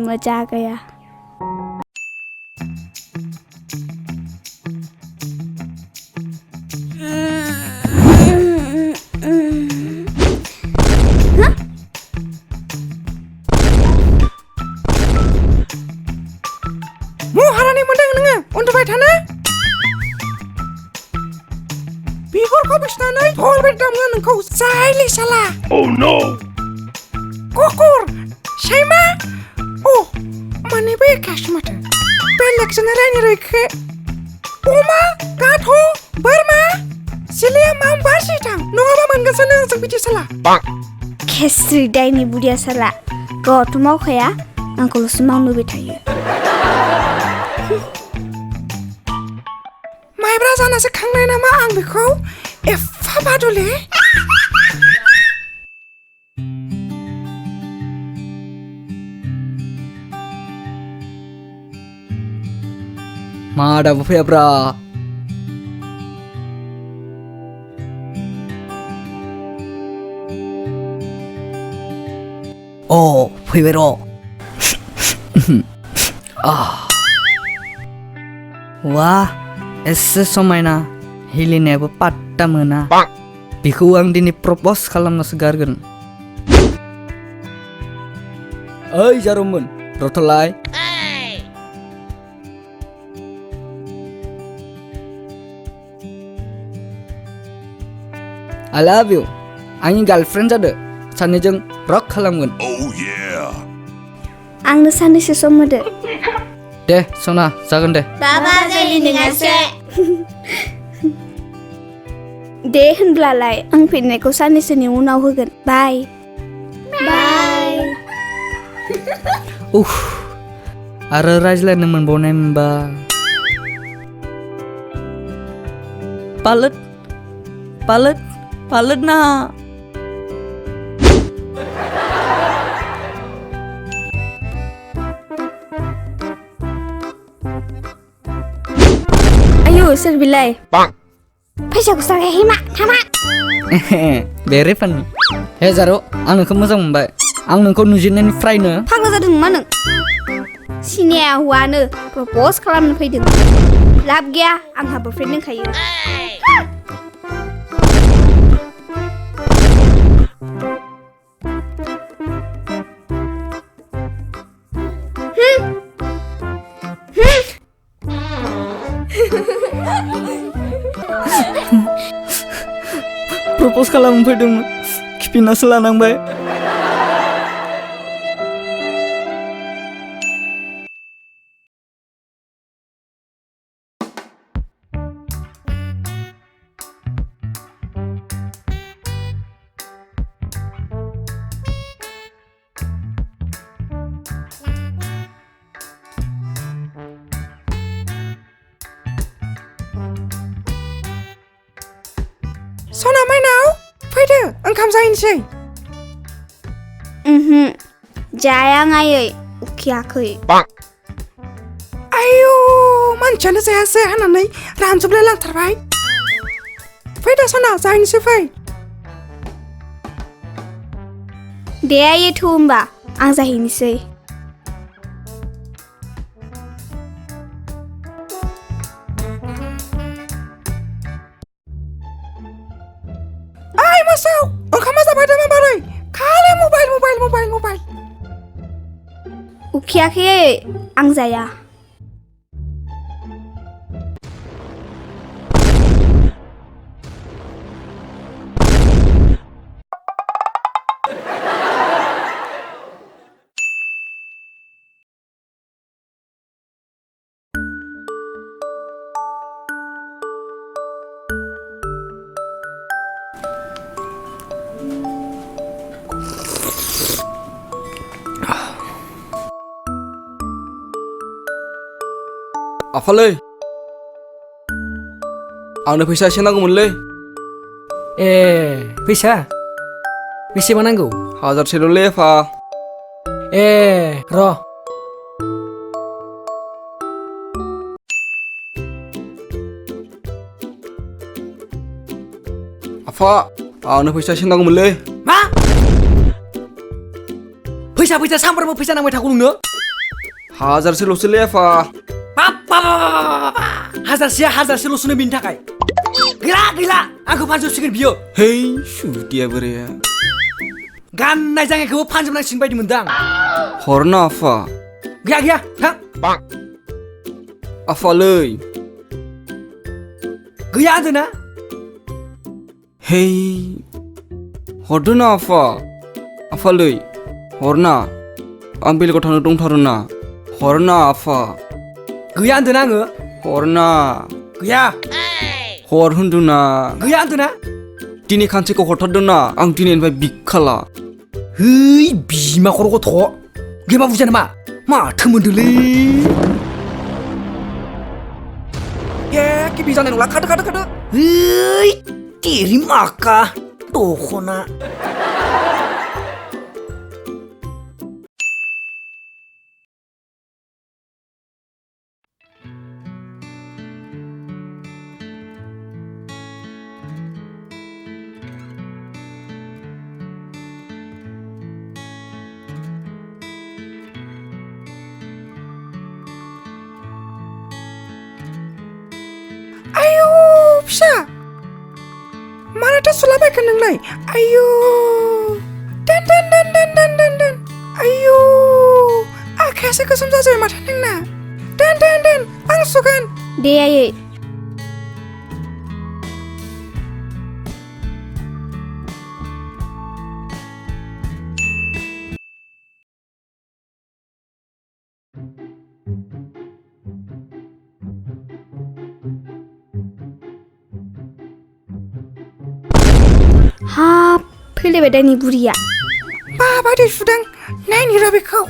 मजा आ गया हारानि मोनदों नोङो उन्दुबाय थानो बिगुरखौ बिसिनानै धल बेद दामो नोंखौ जायलि साला Oh no! कुकुर सैमा माने बे एखेसो माथो बेलेगजोंनो रायनो रोयखो अमा गाध बोरमा सिलिया माम्बा सिथां नङाबा मोनगोनसो नों जों बिदि साला खेस्रि दायनि बुदिया साला गावथ' मावखाया आंखौल'सो मावनोबाय थायो माइब्रा जानासो खांनाय नामा आं बेखौ एफा बादुले मा दाबो फैयाब्रा फैबाय र' वाह एसे समायना हिलिनायाबो पात्ता मोना बेखौ आं दिनै प्रप'ज खालामनासो गारगोन ओइ जारौमोन रथ'लाय I love you आंनि गार्लफ्रेन्ड जादो सानैजों रक खालामगोन Oh yeah! आंनो सानैसो सम होदो दे सना जागोन दे बाबा जायो नोङासो दे होनब्लालाय आं फिननायखौ साननैसोनि उनाव होगोन बाय बाय आरो रायज्लायनो मोनबावनाय मोनबा पालट पालट पालट ना आयु सोर बिलाय फैसाखौ सारायाखै मा थामा बेरे फानि हे जारौ आं नोंखौ मोजां मोनबाय आं नोंखौ नुजेननायनिफ्रायनो फाग्ला जादों मा नों सिनिया हौवानो प्रप'ज खालामनो फैदों लाब गैया आंहा बयफ्रेन्ड दंखायो प्रप'ज खालामनो फैदोंमोन खिफिनासो लानांबाय सना माइनाव फैदो ओंखाम जाहैनोसै जाया आयै उखैयाखै आयु मानसियानो जायासै होननानै रानजोबलाय लांथारबाय फैदो सना जाहैनोसै फै दे आयै थौ होमबा आं जाहैनोसै मोसौ ओंखामा जाबाय दा माबारै खालि मबाइल उखैयाखै आं जाया आफालै आंनो फैसा एसे नांगौमोनलै फैसा बेसेबां नांगौ 1000सेल'लै आफा र' आफा आंनो फैसा एसे नांगौमोनलै फैसा सामफ्रामबो फैसा नांबाय थागौ नोंनो हाजारसेल'सोलै आफा हाजारसेल'सोनो बिनि थाखाय गैला आंखौ फानजोबसिगोन बियो है सुदिया बोराया गाननाय जांगायखौबो फानजोबनांसिगोन बायदि मोनदों आं हरना आफा गैया थां आफालै गैया होनदों ना है हरदो ना आफालै हरना आं बेलेगाव थांनो दंथारोना हरना आफा गैया होनदों आङो हरना गैया हर होनदोंना गैया होनदों ना दिनै खानसेखौ हरथारदोंना आं दिनैनिफ्राय बिखाला है बिमा खर' गथ' गेमा बुजिया नामा माथो मोनदोंलै गिबि जानाय नंला खादो है तेरि माका दखना आयौ फिसा मानोथो सुलाबायखो नोंलाय आयौ दोन आयौ आखायासो गोसोम जाजोबबाय माथो नोंना दोन आं सुगोन दे आयै हाब फैलायबाय दानि बुरिया माबायदि सुदों नायनि र' बेखौ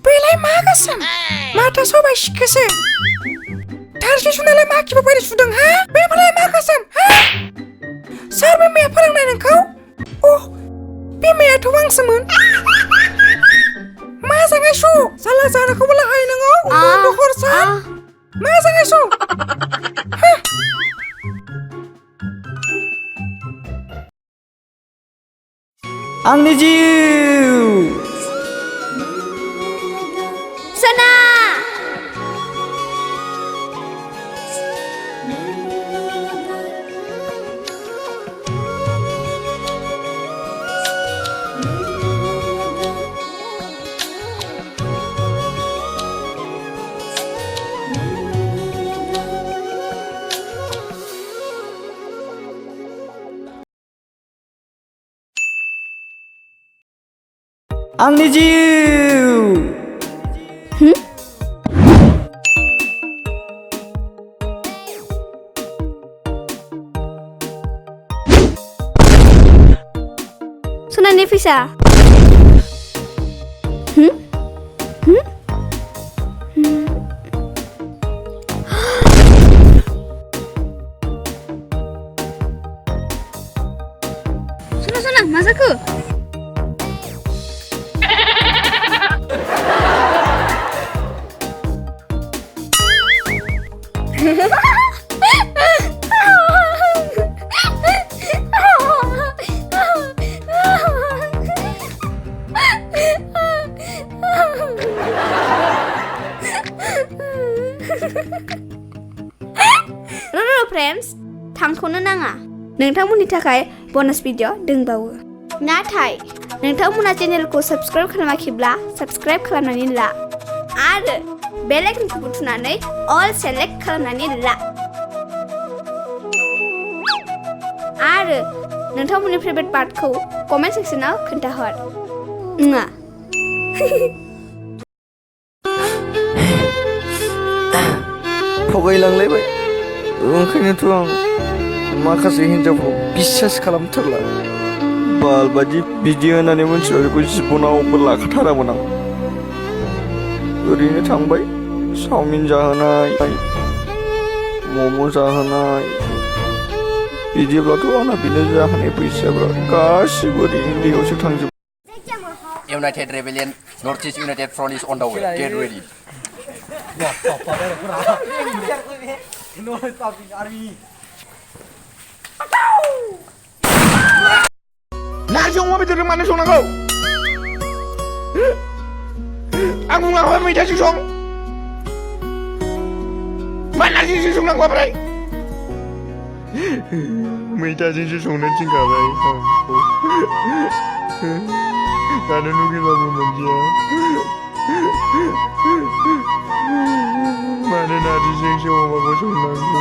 बेलाय मा गोसोम माथो सबाय सिखोसो थारसि सुनालाय मा खिबो बायदि सुदों हा बेफोरलाय मा गोसोम हा सोर बिमाया फोरोंनाय नोंखौ बिमायाथ' आंसोमोन मोजाङै सु साला जानायखौबो लाहाय नोङो न'खरसा मोजाङै सु आंनि जिउ सना आंनि जिउ सनानि फैसा सना मा जाखो फ्रेन्ड्स थांथ'नो नाङा नोंथांमोननि थाखाय बोनास भिडिअ दंबावो नाथाय नोंथांमोना चेनेलखौ साबस्क्राइब खालामाखैब्ला साबस्क्राइब खालामनानै ला आरो बेल आइकनखौ थुनानै अल सेलेक्ट खालामनानै ला आरो नोंथांमोननि फेभरेट पार्टखौ कमेन्ट सेक्सनाव खोन्थाहर थगायलांलायबाय ओंखायनोथ' आं माखासे हिन्जावखौ बिसास खालामथारला बालबादि बिदि होननानै मोनथिबा बेखौ जिबनावबो लाखाथारामोन आं ओरैनो थांबाय चावमिन जाहोनाय मम' जाहोनाय बिदिब्लाथ' आंना बेनो जाहोनाय फैसाफ्रा गासिबो ओरैनो दैयावसो थांजोब United Rebellion, Northeast United Front is on the way. Get ready. नारजि अमा बेदरजों मानो संनांगौ आं बुंलांबाय मैथाजों सं मा नारजिजों संनांगौ ओमफ्राय मैथाजोंसो संनो थिनखाबाय जानो लुगैबाबो मोनजाया मानो नारजिजोंसो अमाखौ संनांगौ